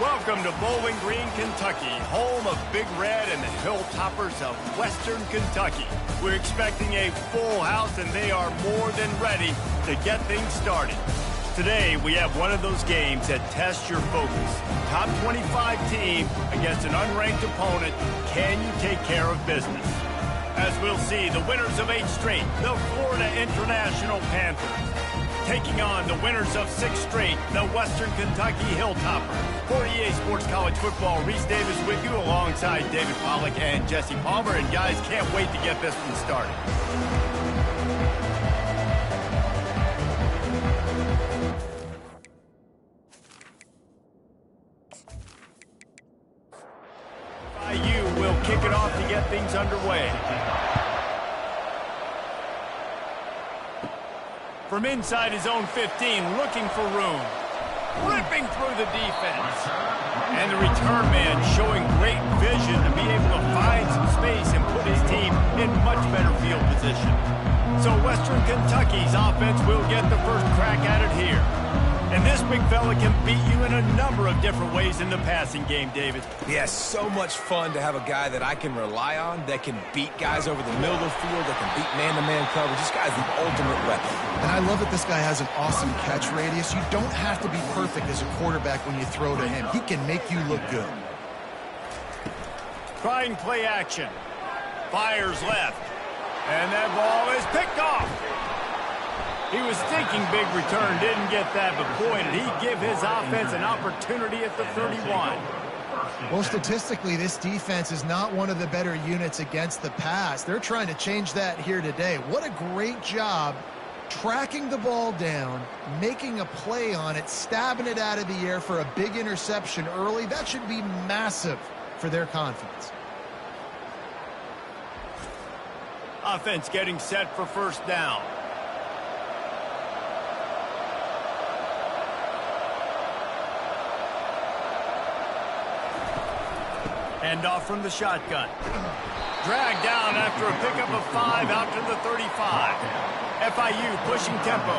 Welcome to Bowling Green, Kentucky, home of Big Red and the Hilltoppers of Western Kentucky. We're expecting a full house, and they are more than ready to get things started. Today, we have one of those games that tests your focus. Top 25 team against an unranked opponent. Can you take care of business? As we'll see, the winners of 8 straight, the Florida International Panthers, taking on the winners of 6 straight, the Western Kentucky Hilltoppers. For EA Sports College Football, Reese Davis with you alongside David Pollack and Jesse Palmer. And guys, can't wait to get this one started. IU will kick it off to get things underway. From inside his own 15, looking for room. Ripping through the defense. And the return man showing great vision to be able to find some space and put his team in much better field position. So Western Kentucky's offense will get the first crack at it here. And this big fella can beat you in a number of different ways in the passing game, David. Yes, so much fun to have a guy that I can rely on, that can beat guys over the middle of the field, that can beat man-to-man coverage. This guy's the ultimate weapon. And I love that this guy has an awesome catch radius. You don't have to be perfect as a quarterback when you throw to him. He can make you look good. Trying play action. Fires left. And that ball is picked off. He was thinking big return, didn't get that, but boy, did he give his offense an opportunity at the 31. Well, statistically, this defense is not one of the better units against the pass. They're trying to change that here today. What a great job tracking the ball down, making a play on it, stabbing it out of the air for a big interception early. That should be massive for their confidence. Offense getting set for first down. Hand off from the shotgun. Dragged down after a pickup of 5 out to the 35. FIU pushing tempo.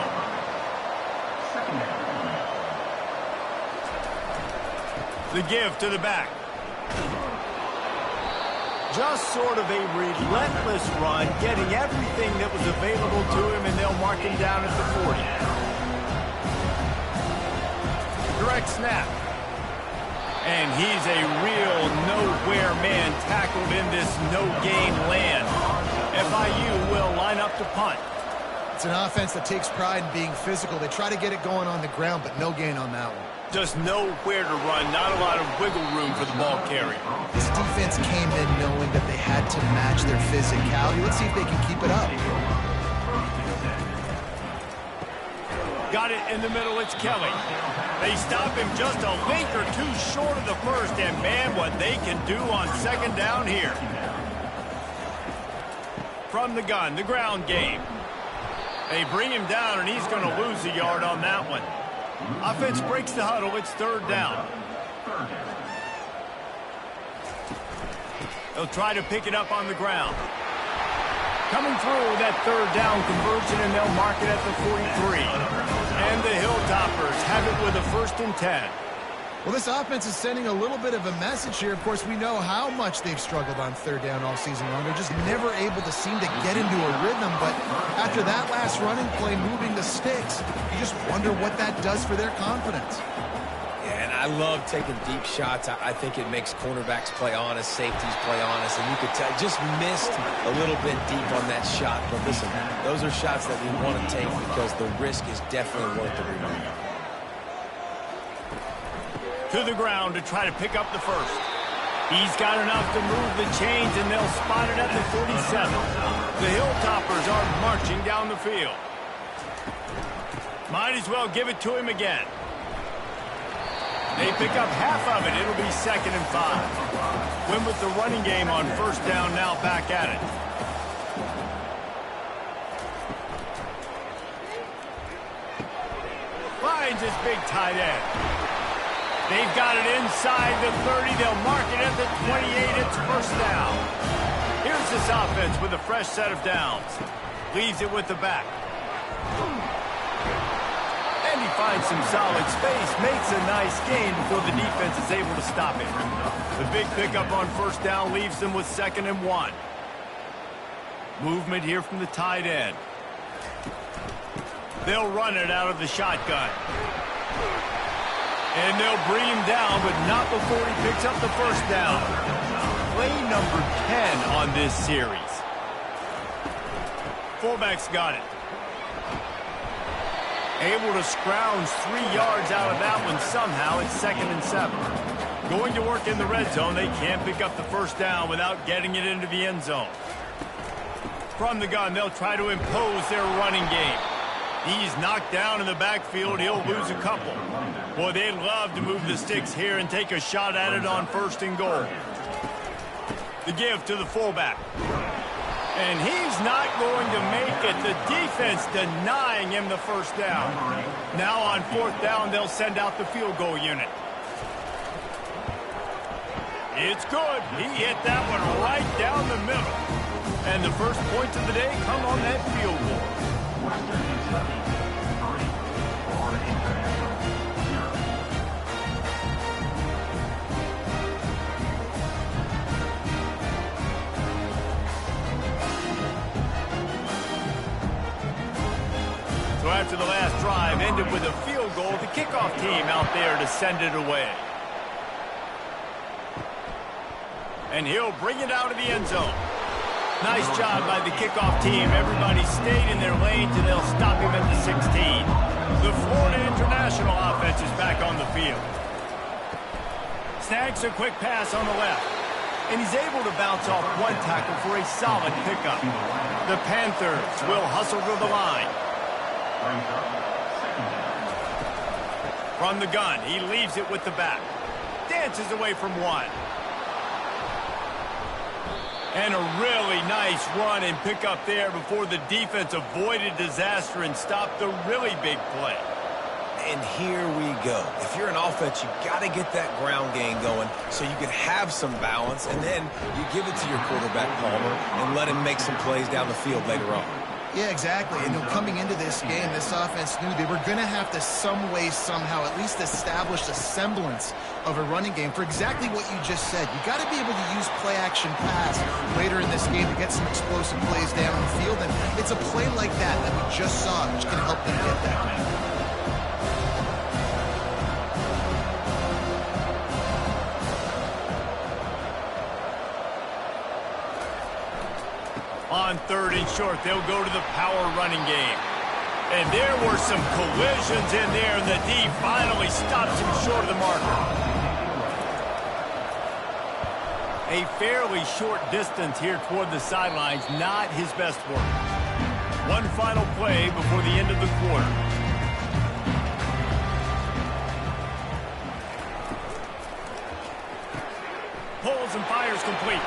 The give to the back. Just sort of a relentless run, getting everything that was available to him, and they'll mark him down at the 40. Direct snap. And he's a real nowhere man tackled in this no-gain land. FIU will line up to punt. It's an offense that takes pride in being physical. They try to get it going on the ground, but no gain on that one. Just nowhere to run, not a lot of wiggle room for the ball carrier. This defense came in knowing that they had to match their physicality. Let's see if they can keep it up. Got it in the middle, it's Kelly. They stop him just a link or two short of the first, and man, what they can do on second down here. From the gun, the ground game. They bring him down, and he's going to lose a yard on that one. Offense breaks the huddle, it's third down. They'll try to pick it up on the ground. Coming through that third down conversion, and they'll mark it at the 43. And the Hilltoppers have it with a 1st and 10. Well, this offense is sending a little bit of a message here. Of course, we know how much they've struggled on third down all season long. They're just never able to seem to get into a rhythm. But after that last running play, moving the sticks, you just wonder what that does for their confidence. Yeah, and I love taking deep shots. I think it makes cornerbacks play honest, safeties play honest. And you could tell, just missed a little bit deep on that shot. But listen, those are shots that we want to take because the risk is definitely worth the rebound. To the ground to try to pick up the first. He's got enough to move the chains, and they'll spot it at the 47. The Hilltoppers are marching down the field. Might as well give it to him again. They pick up half of it. It'll be 2nd and 5. Win with the running game on first down, now back at it. Finds his big tight end. They've got it inside the 30. They'll mark it at the 28. It's first down. Here's this offense with a fresh set of downs. Leaves it with the back. And he finds some solid space, makes a nice gain before the defense is able to stop it. The big pickup on first down leaves them with 2nd and 1. Movement here from the tight end. They'll run it out of the shotgun. And they'll bring him down, but not before he picks up the first down. Play number 10 on this series. Fullback's got it. Able to scrounge 3 yards out of that one somehow. It's 2nd and 7. Going to work in the red zone. They can't pick up the first down without getting it into the end zone. From the gun, they'll try to impose their running game. He's knocked down in the backfield. He'll lose a couple. Boy, they'd love to move the sticks here and take a shot at it on 1st and goal. The give to the fullback. And he's not going to make it. The defense denying him the first down. Now on 4th down, they'll send out the field goal unit. It's good. He hit that one right down the middle. And the first points of the day come on that field goal. So after the last drive ended with a field goal, the kickoff team out there to send it away. And he'll bring it out of the end zone. Nice job by the kickoff team. Everybody stayed in their lanes, and they'll stop him at the 16. The Florida International offense is back on the field. Snags a quick pass on the left. And he's able to bounce off one tackle for a solid pickup. The Panthers will hustle to the line. From the gun, he leaves it with the back. Dances away from one. And a really nice run and pickup there before the defense avoided disaster and stopped the really big play. And here we go. If you're an offense, you got to get that ground game going so you can have some balance, and then you give it to your quarterback, Palmer, and let him make some plays down the field later on. Yeah, exactly. And coming into this game, this offense knew they were going to have to some way, somehow, at least establish a semblance of a running game for exactly what you just said. You got to be able to use play-action pass later in this game to get some explosive plays down the field. And it's a play like that we just saw, which can help them get that. On 3rd and short, they'll go to the power running game. And there were some collisions in there, and the D finally stops him short of the marker. A fairly short distance here toward the sidelines, not his best work. One final play before the end of the quarter. Pulls and fires complete.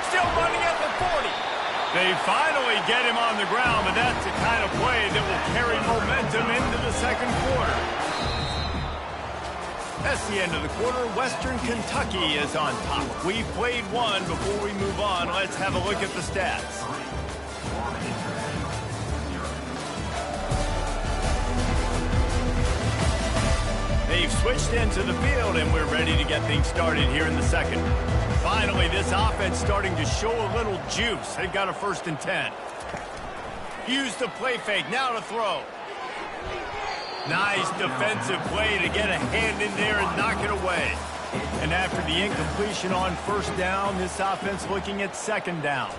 Still running at the 40. They finally get him on the ground, but that's the kind of play that will carry momentum into the 2nd quarter. That's the end of the quarter. Western Kentucky is on top. We've played one. Before we move on, let's have a look at the stats. They've switched into the field, and we're ready to get things started here in the 2nd. Finally, this offense starting to show a little juice. They've got a 1st and 10. Use the play fake. Now to throw. Nice defensive play to get a hand in there and knock it away. And after the incompletion on 1st down, this offense looking at 2nd down.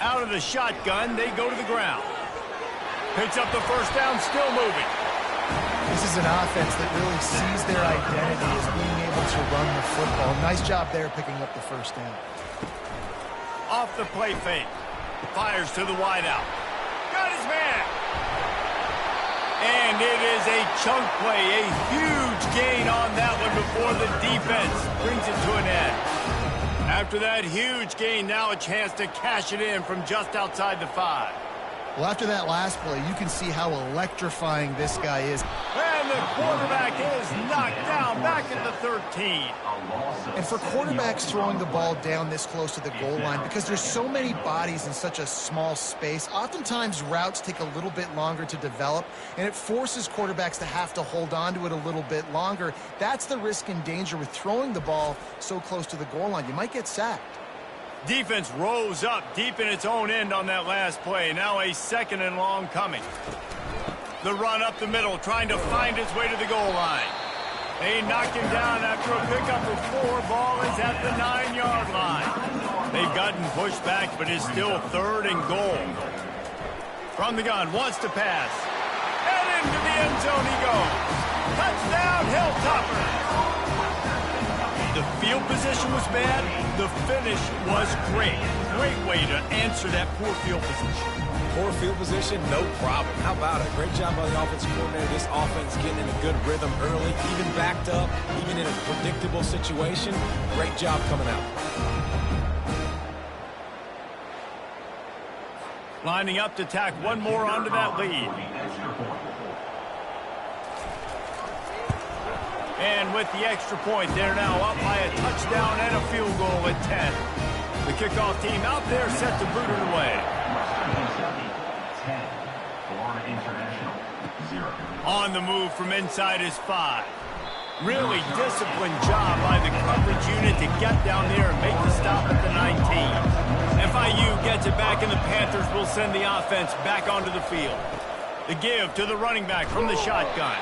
Out of the shotgun, they go to the ground. Picks up the 1st down, still moving. This is an offense that really sees their identity as being able to run the football. Nice job there picking up the 1st down. Off the play fake. Fires to the wideout. Got his man. And it is a chunk play. A huge gain on that one before the defense brings it to an end. After that huge gain, now a chance to cash it in from just outside the 5. Well, after that last play, you can see how electrifying this guy is. And the quarterback is knocked down back at the 13. And for quarterbacks throwing the ball down this close to the goal line, because there's so many bodies in such a small space, oftentimes routes take a little bit longer to develop, and it forces quarterbacks to have to hold on to it a little bit longer. That's the risk and danger with throwing the ball so close to the goal line. You might get sacked. Defense rose up deep in its own end on that last play. Now a second and long coming. The run up the middle, trying to find its way to the goal line. They knocked him down after a pickup of 4. Ball is at the 9-yard line. They've gotten pushed back, but it's still 3rd and goal. From the gun, wants to pass. And into the end zone he goes. Touchdown, Hilltoppers. The field position was bad. The finish was great. Great way to answer that poor field position. Poor field position, no problem. How about it? Great job by the offensive coordinator. This offense getting in a good rhythm early, even backed up, even in a predictable situation. Great job coming out. Lining up to tack one more onto that lead. And with the extra point, they're now up by a touchdown and a field goal at 10. The kickoff team out there set to boot it away. On the move from inside is 5. Really disciplined job by the coverage unit to get down there and make the stop at the 19. FIU gets it back, and the Panthers will send the offense back onto the field. The give to the running back from the shotgun.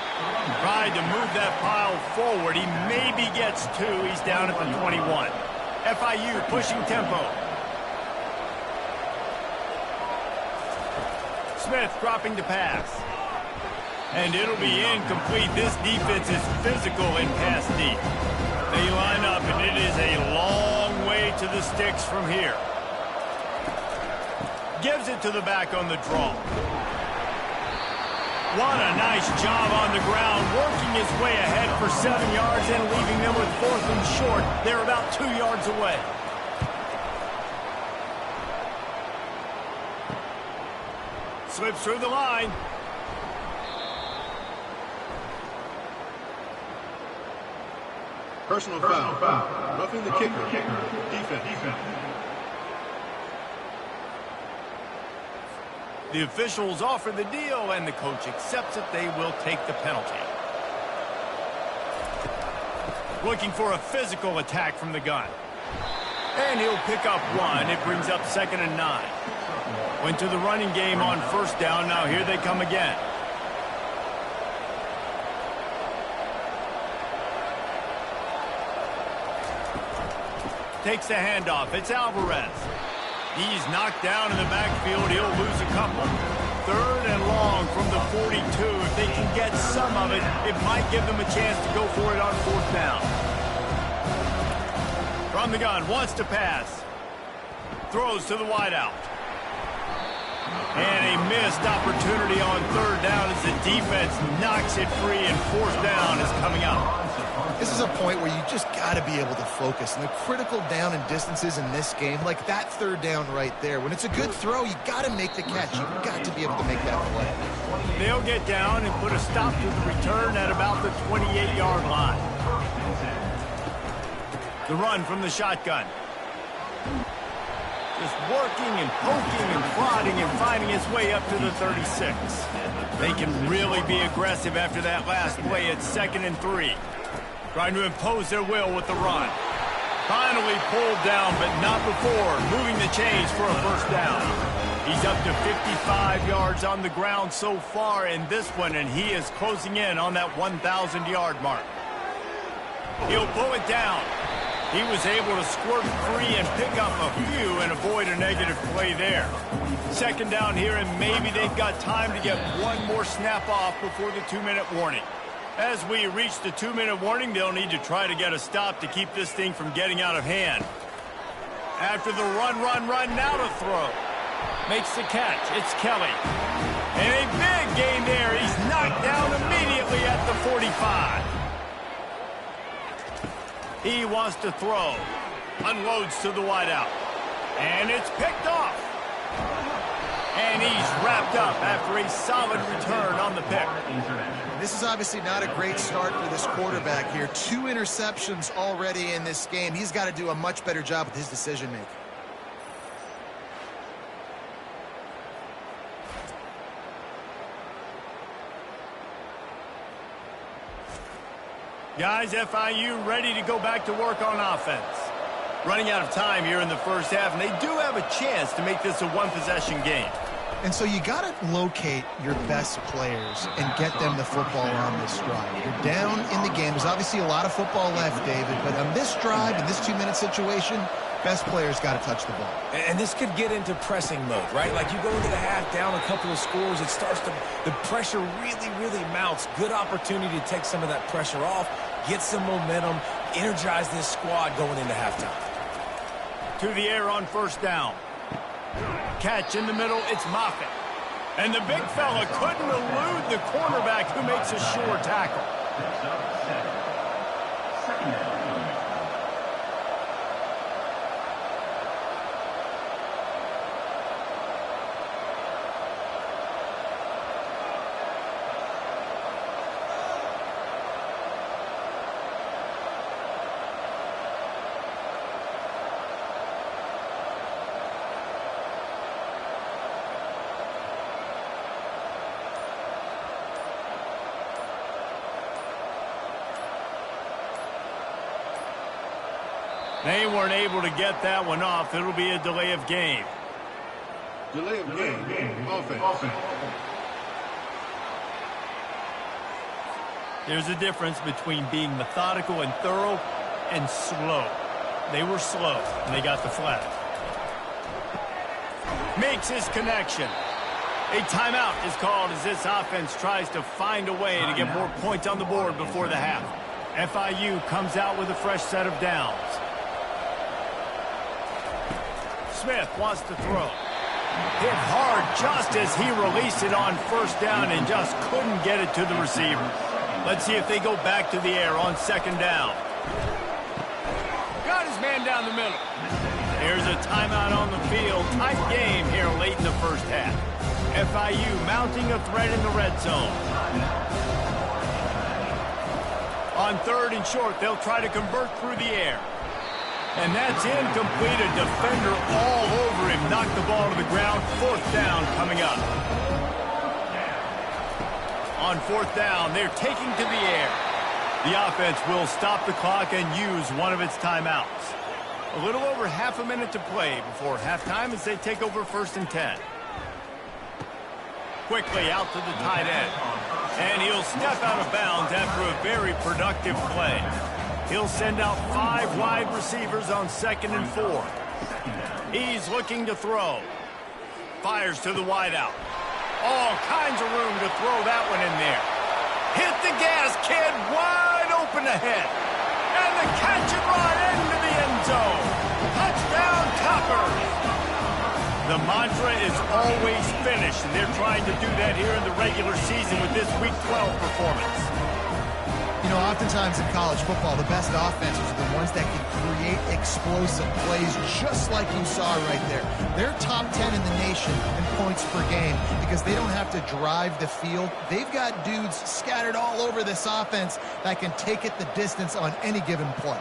Tried to move that pile forward. He maybe gets 2. He's down at the 21. FIU pushing tempo. Smith dropping to pass. And it'll be incomplete. This defense is physical in pass deep. They line up, and it is a long way to the sticks from here. Gives it to the back on the draw. What a nice job on the ground, working his way ahead for 7 yards and leaving them with 4th and short. They're about 2 yards away. Slips through the line. Personal foul. Roughing the kicker. Defense. The officials offer the deal, and the coach accepts it. They will take the penalty. Looking for a physical attack from the gun. And he'll pick up 1. It brings up 2nd and 9. Went to the running game on 1st down. Now here they come again. Takes the handoff. It's Alvarez. He's knocked down in the backfield. He'll lose a couple. 3rd and long from the 42. If they can get some of it, it might give them a chance to go for it on 4th down. From the gun, wants to pass. Throws to the wideout. And a missed opportunity on 3rd down as the defense knocks it free, and 4th down is coming up. This is a point where you just got to be able to focus. And the critical down and distances in this game, like that 3rd down right there. When it's a good throw, you got to make the catch. You've got to be able to make that play. They'll get down and put a stop to the return at about the 28-yard line. The run from the shotgun. Just working and poking and prodding and finding his way up to the 36. They can really be aggressive after that last play at 2nd and 3. Trying to impose their will with the run. Finally pulled down, but not before moving the chains for a 1st down. He's up to 55 yards on the ground so far in this one, and he is closing in on that 1,000-yard mark. He'll pull it down. He was able to squirt free and pick up a few and avoid a negative play there. 2nd down here, and maybe they've got time to get one more snap off before the 2-minute warning. As we reach the 2-minute warning, they'll need to try to get a stop to keep this thing from getting out of hand. After the run, now to throw. Makes the catch. It's Kelly. And a big gain there. He's knocked down immediately at the 45. He wants to throw. Unloads to the wideout. And it's picked off. And he's wrapped up after a solid return on the pick. This is obviously not a great start for this quarterback here. 2 interceptions already in this game. He's got to do a much better job with his decision-making. Guys, FIU ready to go back to work on offense. Running out of time here in the first half, and they do have a chance to make this a one-possession game. And so you got to locate your best players and get them the football on this drive. You're down in the game. There's obviously a lot of football left, David, but on this drive, in this 2-minute situation, best players got to touch the ball. And this could get into pressing mode, right? Like you go into the half down a couple of scores, it starts to, the pressure really, really mounts. Good opportunity to take some of that pressure off, get some momentum, energize this squad going into halftime. To the air on first down. Catch in the middle, it's Moffitt. And the big fella couldn't elude the cornerback who makes a sure tackle. They weren't able to get that one off. It'll be a delay of game. Delay of game. Offense. There's a difference between being methodical and thorough and slow. They were slow, and they got the flag. Makes his connection. A timeout is called as this offense tries to find a way to get more points on the board before the half. FIU comes out with a fresh set of downs. Smith wants to throw. Hit hard just as he released it on first down and just couldn't get it to the receiver. Let's see if they go back to the air on second down. Got his man down the middle. There's a timeout on the field. Tight game here late in the first half. FIU mounting a threat in the red zone. On third and short, they'll try to convert through the air. And that's incomplete. A defender all over him. Knocked the ball to the ground. Fourth down coming up. On fourth down, they're taking to the air. The offense will stop the clock and use one of its timeouts. A little over half a minute to play before halftime as they take over first and 10. Quickly out to the tight end. And he'll step out of bounds after a very productive play. He'll send out 5 wide receivers on second and 4. He's looking to throw. Fires to the wideout. All kinds of room to throw that one in there. Hit the gas, kid. Wide open ahead. And the catch and run into the end zone. Touchdown, Toppers. The mantra is always finish, and they're trying to do that here in the regular season with this Week 12 performance. You know, oftentimes in college football, the best offenses are the ones that can create explosive plays just like you saw right there. They're top 10 in the nation in points per game because they don't have to drive the field. They've got dudes scattered all over this offense that can take it the distance on any given play.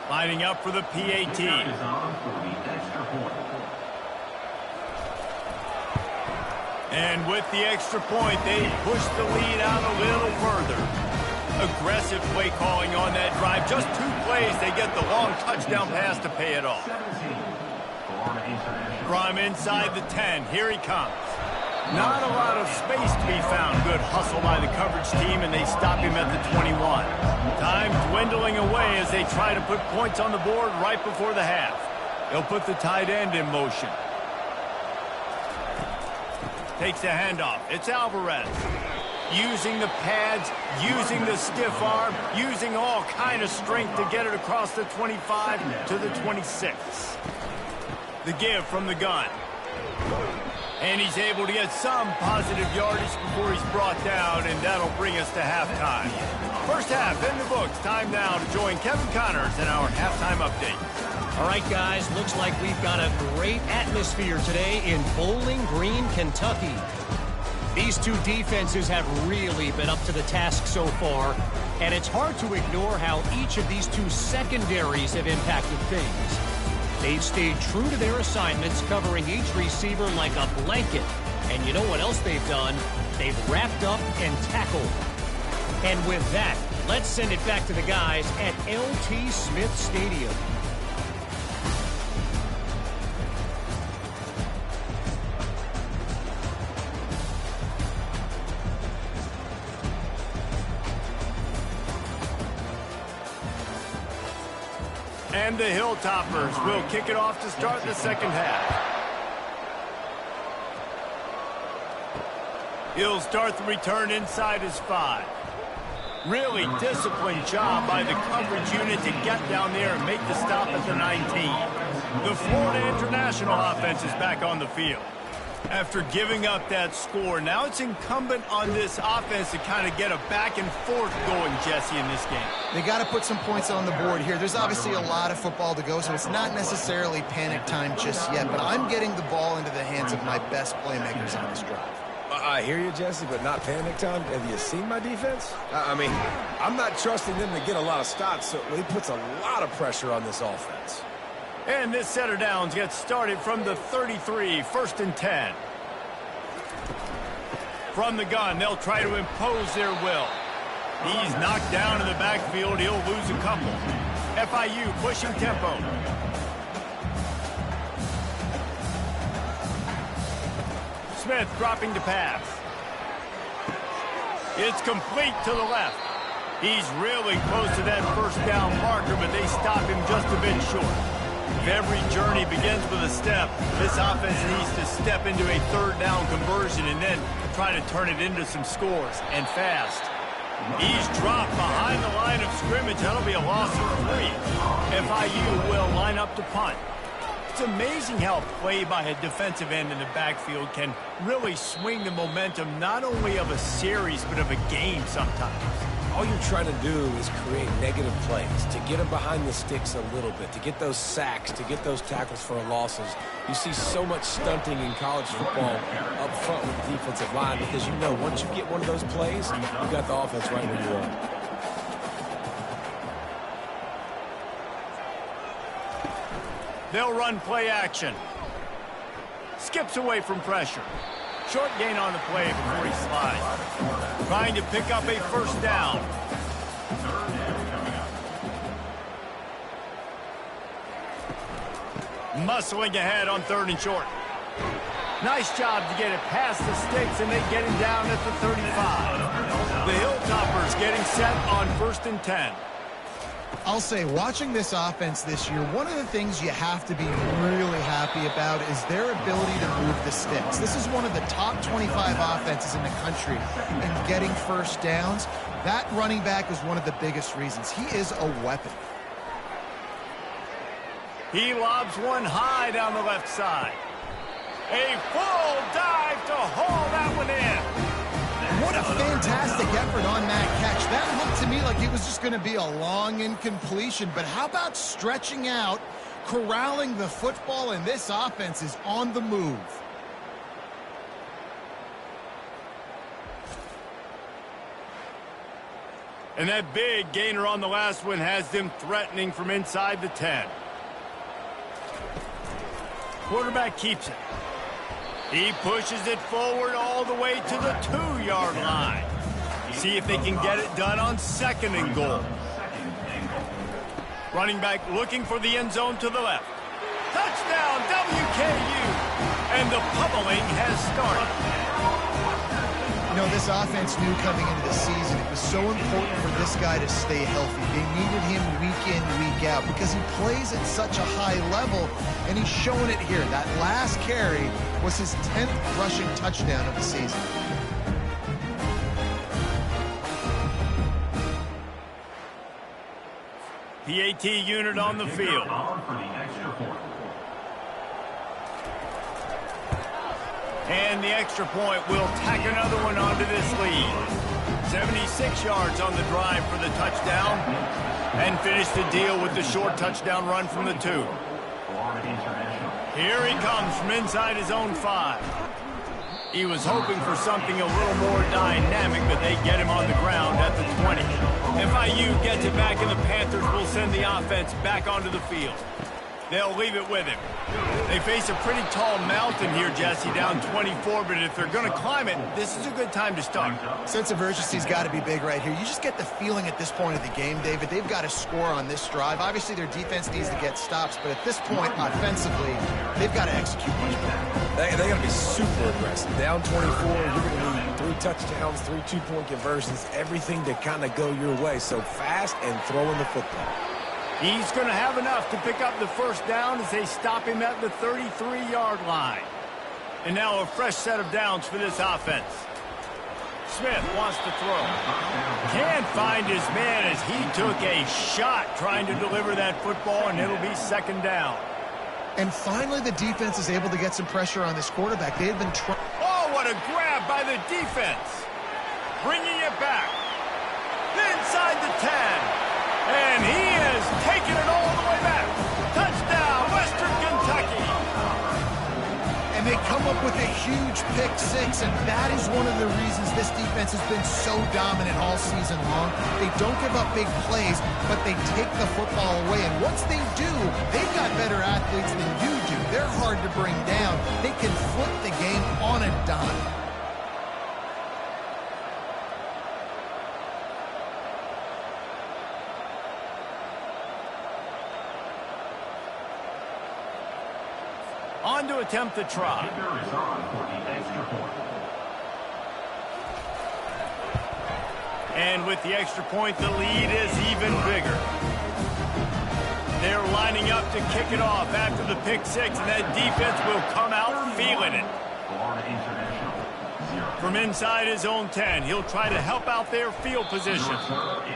Lining up for the PAT. And with the extra point, they push the lead out a little further. Aggressive play calling on that drive. Just 2 plays, they get the long touchdown pass to pay it off. From inside the 10, here he comes. Not a lot of space to be found. Good hustle by the coverage team, and they stop him at the 21. Time dwindling away as they try to put points on the board right before the half. They'll put the tight end in motion. Takes the handoff. It's Alvarez. Using the pads, using the stiff arm, using all kind of strength to get it across the 25 to the 26. The give from the gun. And he's able to get some positive yardage before he's brought down, and that'll bring us to halftime. First half in the books. Time now to join Kevin Connors in our halftime update. All right, guys, looks like we've got a great atmosphere today in Bowling Green, Kentucky. These two defenses have really been up to the task so far, and it's hard to ignore how each of these two secondaries have impacted things. They've stayed true to their assignments, covering each receiver like a blanket. And you know what else they've done? They've wrapped up and tackled. And with that, let's send it back to the guys at LT Smith Stadium. And the Hilltoppers will kick it off to start the second half. He'll start the return inside his 5. Really disciplined job by the coverage unit to get down there and make the stop at the 19. The Florida International offense is back on the field. After giving up that score, now it's incumbent on this offense to kind of get a back and forth going, Jesse, in this game. They got to put some points on the board here. There's obviously a lot of football to go, so it's not necessarily panic time just yet, but I'm getting the ball into the hands of my best playmakers on this drive. I hear you, Jesse, but not panic time. Have you seen my defense? I mean, I'm not trusting them to get a lot of stops, so it puts a lot of pressure on this offense. And this set of downs gets started from the 33, 1st and 10. From the gun, they'll try to impose their will. He's knocked down in the backfield. He'll lose a couple. FIU pushing tempo. Smith dropping to pass. It's complete to the left. He's really close to that first down marker, but they stop him just a bit short. If every journey begins with a step, this offense needs to step into a third down conversion and then try to turn it into some scores, and fast. He's dropped behind the line of scrimmage. That'll be a loss of 3. FIU will line up to punt. It's amazing how play by a defensive end in the backfield can really swing the momentum not only of a series but of a game sometimes. All you're trying to do is create negative plays, to get them behind the sticks a little bit, to get those sacks, to get those tackles for losses. You see so much stunting in college football up front with the defensive line because you know once you get one of those plays, you got the offense right where you are. They'll run play action. Skips away from pressure. Short gain on the play before he slides. Trying to pick up a first down. Muscling ahead on 3rd and short. Nice job to get it past the sticks, and they get him down at the 35. The Hilltoppers getting set on 1st and 10. I'll say, watching this offense this year, one of the things you have to be really happy about is their ability to move the sticks. This is one of the top 25 offenses in the country in getting first downs. That running back is one of the biggest reasons. He is a weapon. He lobs one high down the left side. A full dive to haul that one in. What a fantastic effort on that catch. That looked to me like it was just going to be a long incompletion, but how about stretching out, corralling the football, and this offense is on the move. And that big gainer on the last one has them threatening from inside the 10. Quarterback keeps it. He pushes it forward all the way to the 2-yard line. See if they can get it done on 2nd and goal. Running back looking for the end zone to the left. Touchdown, WKU! And the pummeling has started. You know, this offense knew coming into the season it was so important for this guy to stay healthy. They needed him week in, week out because he plays at such a high level, and he's showing it here. That last carry was his 10th rushing touchdown of the season. PAT unit on the field. And the extra point will tack another one onto this lead. 76 yards on the drive for the touchdown, and finished the deal with the short touchdown run from the 2. Here he comes from inside his own 5. He was hoping for something a little more dynamic, but they get him on the ground at the 20. FIU gets it back, and the Panthers will send the offense back onto the field. They'll leave it with him. They face a pretty tall mountain here, Jesse, down 24, but if they're going to climb it, this is a good time to start. Sense of urgency's got to be big right here. You just get the feeling at this point of the game, David, they've got to score on this drive. Obviously, their defense needs to get stops, but at this point, offensively, they've got to execute much better. They're going to be super aggressive. Down 24, you're going to need 3 touchdowns, 3 two-point conversions, everything to kind of go your way. So fast and throwing the football. He's going to have enough to pick up the first down as they stop him at the 33-yard line. And now a fresh set of downs for this offense. Smith wants to throw. Can't find his man as he took a shot trying to deliver that football, and it'll be second down. And finally, the defense is able to get some pressure on this quarterback. They had been trying. Oh, what a grab by the defense. Bringing it back. Inside the 10. And he is taking it all the way back. Touchdown, Western Kentucky. And they come up with a huge pick 6, and that is one of the reasons this defense has been so dominant all season long. They don't give up big plays, but they take the football away. And once they do, they've got better athletes than you do. They're hard to bring down. They can flip the game on a dime. On to attempt the try. And with the extra point, the lead is even bigger. They're lining up to kick it off after the pick 6, and that defense will come out feeling it. From inside his own 10, he'll try to help out their field position.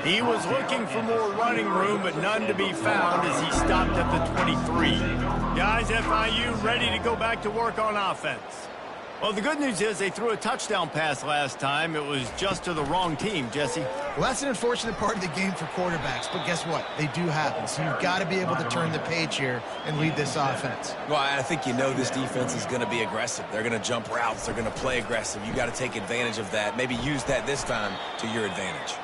He was looking for more running room, but none to be found as he stopped at the 23. Guys, FIU ready to go back to work on offense. Well, the good news is they threw a touchdown pass last time. It was just to the wrong team, Jesse. Well, that's an unfortunate part of the game for quarterbacks, but guess what? They do happen, so you've got to be able to turn the page here and lead this offense. Well, I think you know this defense is going to be aggressive. They're going to jump routes. They're going to play aggressive. You got to take advantage of that. Maybe use that this time to your advantage.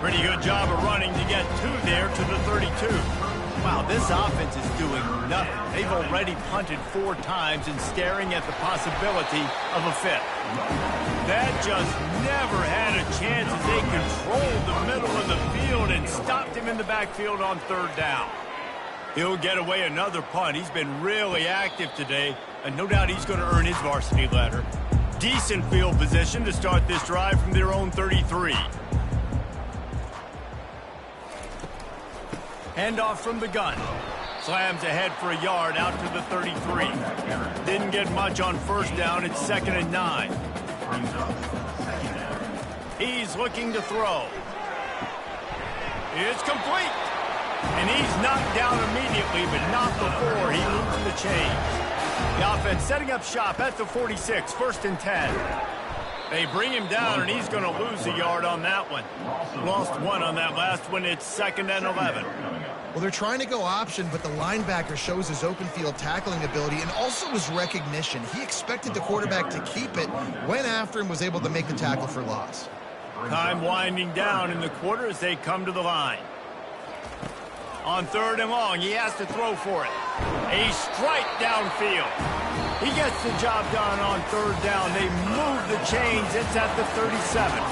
Pretty good job of running to get 2 there to the 32. Wow, this offense is doing nothing. They've already punted 4 times and staring at the possibility of a 5th. That just never had a chance as they controlled the middle of the field and stopped him in the backfield on 3rd down. He'll get away another punt. He's been really active today, and no doubt he's going to earn his varsity letter. Decent field position to start this drive from their own 33. Handoff from the gun. Slams ahead for a yard out to the 33. Didn't get much on 1st down. It's 2nd and 9. He's looking to throw. It's complete. And he's knocked down immediately, but not before he moves the chains. The offense setting up shop at the 46, 1st and 10. They bring him down, and he's going to lose a yard on that one. Lost 1 on that last one. It's 2nd and 11. Well, they're trying to go option, but the linebacker shows his open field tackling ability and also his recognition. He expected the quarterback to keep it, went after him, was able to make the tackle for loss. Time winding down in the quarter as they come to the line. On 3rd and long, he has to throw for it. A strike downfield. He gets the job done on 3rd down. They move the chains. It's at the 37.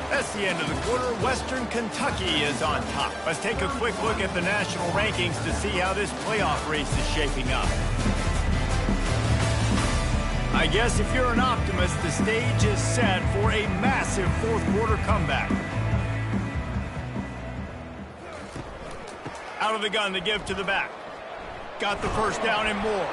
That's the end of the quarter. Western Kentucky is on top. Let's take a quick look at the national rankings to see how this playoff race is shaping up. I guess if you're an optimist, the stage is set for a massive 4th quarter comeback. Out of the gun, the give to the back. Got the 1st down and more.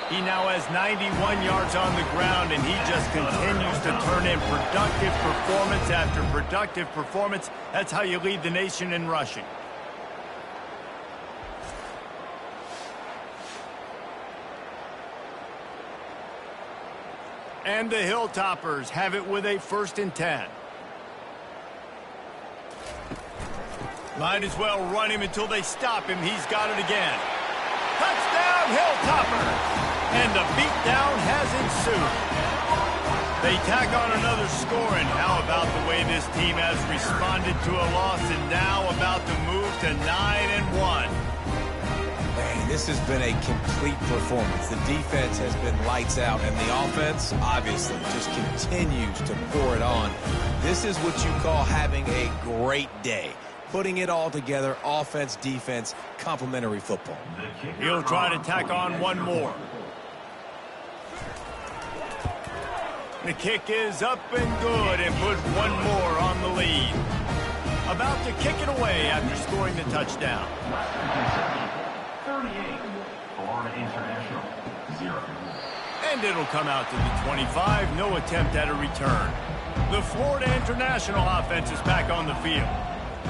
He now has 91 yards on the ground, and he just continues to turn in productive performance after productive performance. That's how you lead the nation in rushing. And the Hilltoppers have it with a 1st and 10. Might as well run him until they stop him. He's got it again. Touchdown, Hilltoppers! And the beatdown has ensued. They tack on another score, and how about the way this team has responded to a loss and now about to move to 9-1. Man, this has been a complete performance. The defense has been lights out, and the offense, obviously, just continues to pour it on. This is what you call having a great day. Putting it all together, offense, defense, complementary football. He'll try to tack on one more. The kick is up and good, and put one more on the lead. About to kick it away after scoring the touchdown. 38, Florida International, 0. And it'll come out to the 25. No attempt at a return. The Florida International offense is back on the field.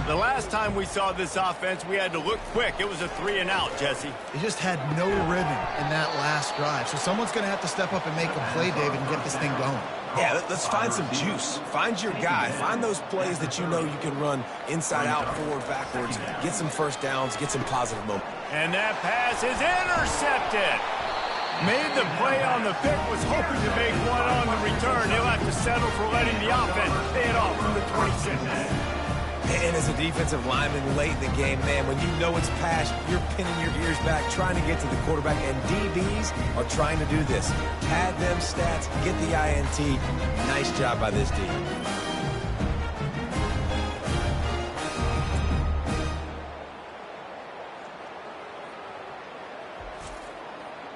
The last time we saw this offense, we had to look quick. It was a 3-and-out, Jesse. They just had no rhythm in that last drive. So someone's going to have to step up and make a play, David, and get this thing going. Yeah, let's find some juice. Find your guy. Find those plays that you know you can run inside out, forward, backwards. Get some first downs. Get some positive momentum. And that pass is intercepted. Made the play on the pick, was hoping to make one on the return. He'll have to settle for letting the offense pay it off from the 26. And as a defensive lineman late in the game, man, when you know it's pass, you're pinning your ears back, trying to get to the quarterback, and DBs are trying to do this. Pad them stats, get the INT. Nice job by this D.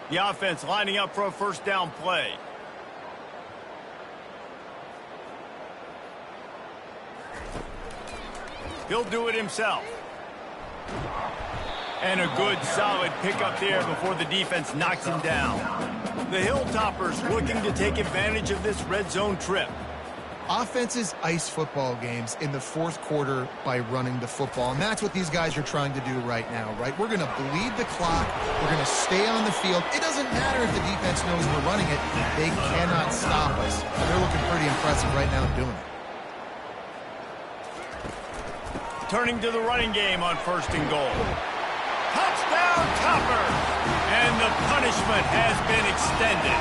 The offense lining up for a first down play. He'll do it himself. And a good, solid pickup there before the defense knocks him down. The Hilltoppers looking to take advantage of this red zone trip. Offenses ice football games in the fourth quarter by running the football, and that's what these guys are trying to do right now, right? We're going to bleed the clock. We're going to stay on the field. It doesn't matter if the defense knows we're running it. They cannot stop us. They're looking pretty impressive right now doing it. Turning to the running game on 1st and goal. Touchdown, Toppers! And the punishment has been extended.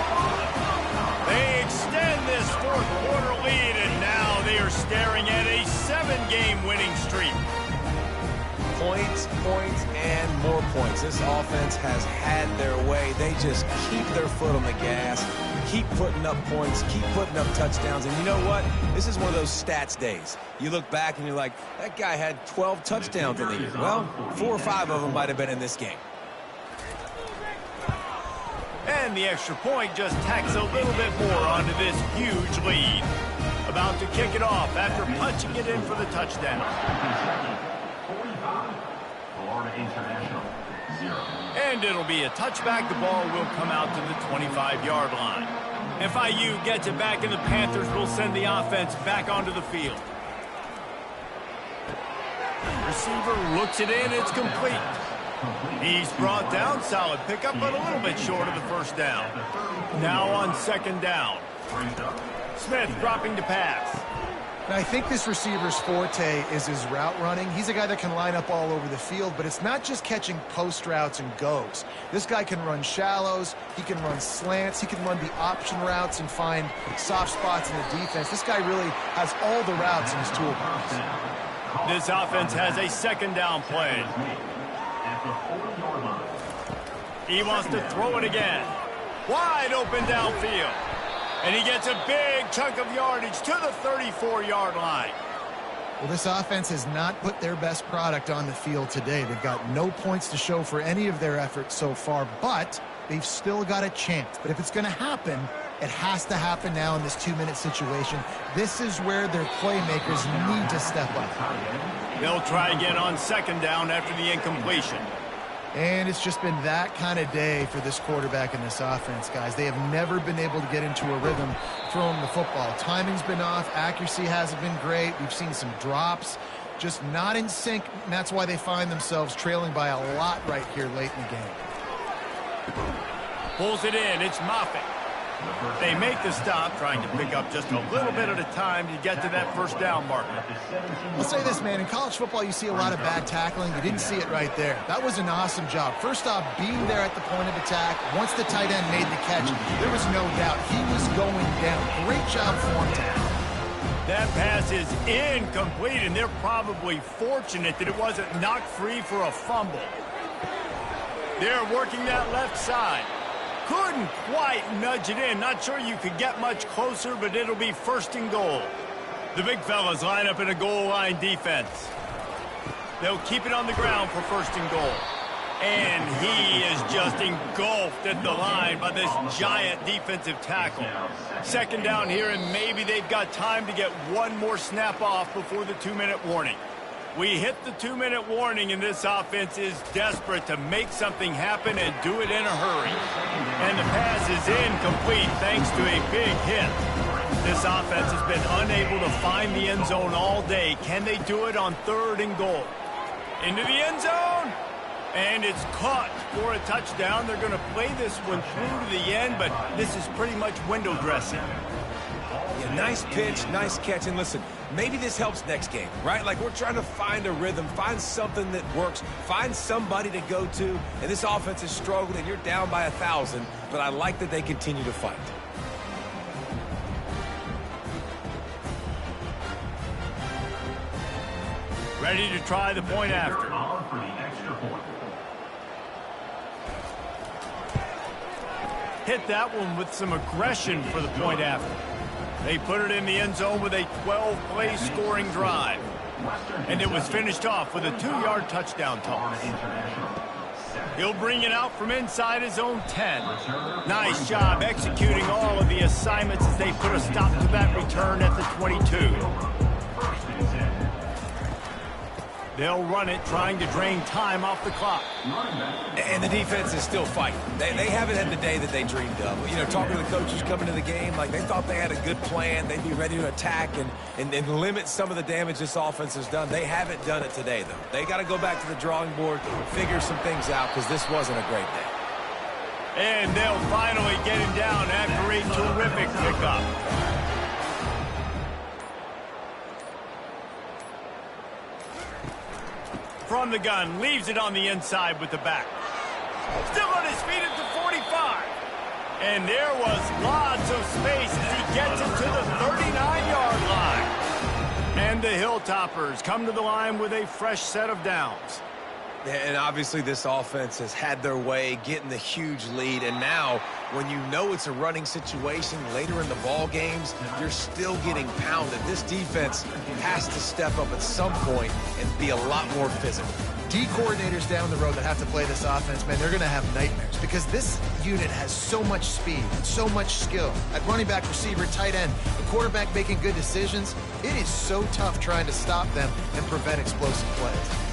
They extend this fourth quarter lead, and now they are staring at a 7-game winning streak. Points, points, and more points. This offense has had their way. They just keep their foot on the gas, keep putting up points, keep putting up touchdowns. And you know what? This is one of those stats days. You look back and you're like, that guy had 12 touchdowns in the year. Well, 4 or 5 of them might have been in this game. And the extra point just tacks a little bit more onto this huge lead. About to kick it off after punching it in for the touchdown. 45, Florida International, 0. And it'll be a touchback. The ball will come out to the 25-yard line. FIU gets it back, and the Panthers will send the offense back onto the field. Receiver looks it in. It's complete. He's brought down. Solid pickup, but a little bit short of the first down. Now on 2nd down. Smith dropping to pass. And I think this receiver's forte is his route running. He's a guy that can line up all over the field, but it's not just catching post routes and goes. This guy can run shallows, he can run slants, he can run the option routes and find soft spots in the defense. This guy really has all the routes in his toolbox. This offense has a 2nd down play. He wants to throw it again. Wide open downfield. And he gets a big chunk of yardage to the 34-yard line. Well, this offense has not put their best product on the field today. They've got no points to show for any of their efforts so far, but they've still got a chance. But if it's going to happen, it has to happen now in this 2-minute situation. This is where their playmakers need to step up. They'll try again on 2nd down after the incompletion. And it's just been that kind of day for this quarterback and this offense, guys. They have never been able to get into a rhythm throwing the football. Timing's been off. Accuracy hasn't been great. We've seen some drops. Just not in sync, and that's why they find themselves trailing by a lot right here late in the game. Pulls it in. It's Moffitt. They make the stop, trying to pick up just a little bit at a time to get to that first down marker. I'll say this, man. In college football, you see a lot of bad tackling. You didn't see it right there. That was an awesome job. First off, being there at the point of attack. Once the tight end made the catch, there was no doubt he was going down. Great job for him, Tad. That pass is incomplete, and they're probably fortunate that it wasn't knocked free for a fumble. They're working that left side. Couldn't quite nudge it in. Not sure you could get much closer, but it'll be first and goal. The big fellas line up in a goal line defense. They'll keep it on the ground for first and goal. And he is just engulfed at the line by this giant defensive tackle. Second down here, and maybe they've got time to get one more snap off before the 2-minute warning. We hit the 2-minute warning, and this offense is desperate to make something happen and do it in a hurry. And the pass is incomplete thanks to a big hit. This offense has been unable to find the end zone all day. Can they do it on 3rd and goal? Into the end zone! And it's caught for a touchdown. They're going to play this one through to the end, but this is pretty much window dressing. Yeah, nice pitch, nice catch. And listen, maybe this helps next game, right? Like, we're trying to find a rhythm, find something that works, find somebody to go to. And this offense is struggling, and you're down by 1,000, but I like that they continue to fight. Ready to try the point after. Hit that one with some aggression for the point after. They put it in the end zone with a 12-play scoring drive. And it was finished off with a 2-yard touchdown toss. He'll bring it out from inside his own 10. Nice job executing all of the assignments as they put a stop to that return at the 22. They'll run it, trying to drain time off the clock. And the defense is still fighting. They haven't had the day that they dreamed of. You know, talking to the coaches coming to the game, like, they thought they had a good plan. They'd be ready to attack and limit some of the damage this offense has done. They haven't done it today, though. They got to go back to the drawing board, figure some things out, because this wasn't a great day. And they'll finally get him down after a terrific pickup. From the gun, leaves it on the inside with the back. Still on his feet at the 45. And there was lots of space as he gets it to the 39-yard line. And the Hilltoppers come to the line with a fresh set of downs. And obviously this offense has had their way, getting the huge lead. And now, when you know it's a running situation later in the ball games, you're still getting pounded. This defense has to step up at some point and be a lot more physical. D coordinators down the road that have to play this offense, man, they're going to have nightmares because this unit has so much speed and so much skill. At running back, receiver, tight end, the quarterback making good decisions, it is so tough trying to stop them and prevent explosive plays.